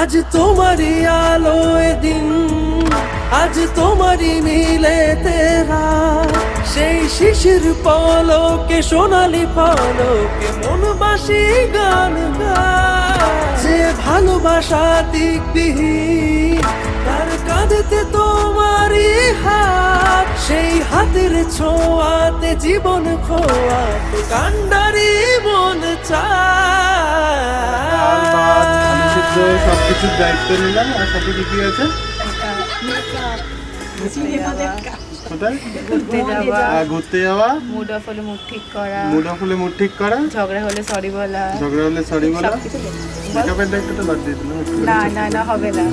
আজ তোমারি আলোয় দিন, আজ তোমারি মিলে তেরা, সেই শিশির পলকে সোনালি পলকে মনবাসী গান গায়। যে ভালোবাসা দিকবিহীন তার কাঁধেতে তোমারই হাত, সেই হাতের ছোঁয়াতে জীবন খোয়াতে কান্ডারি মন চায়। সবকিছুর দায়িত্ব নিলাম। আর সাথে কি কি আছে? ঘুরতে যাওয়া, মুড অফ হলে মুড ঠিক করা, মুড অফ হলে মুড ঠিক করা, ঝগড়া হলে সরি বলা, ঝগড়া হলে সরি বলা। মেকআপের দায়িত্বটা বাদ দিয়ে দিলাম। না না না হবে না।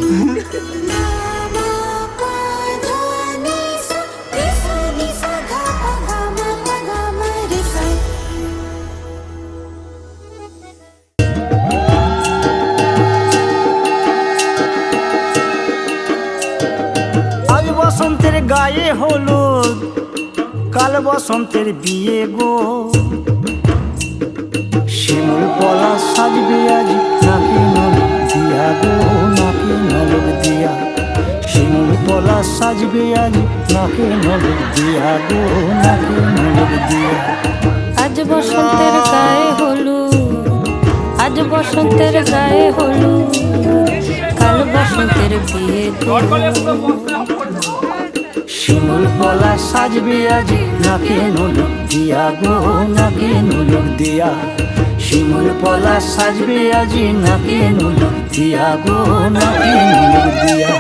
আজ বসন্তের গায়ে হলুদ, কাল বসন্তের বিয়ে গো। শিমুল পলা সাজবে আজ নাকি নলক দিয়া গো, নাকি নলক দিয়া। শিমুল পলা সাজবে আজ নাকি নলক দিয়া গো, নাকি নলক দিয়া। আজ বসন্তের গায়ে হলুদ, আজ বসন্তের গায়ে হলুদ, কাল বসন্তের বিয়ে গো। শিমুল পলা সাজবে আজ নাকি নলক দিয়া গো, নাকি নলক দিয়া। শিমুল পলা সাজবে আজ নাকি নলক দিয়া গো, নাকি নলক দিয়া।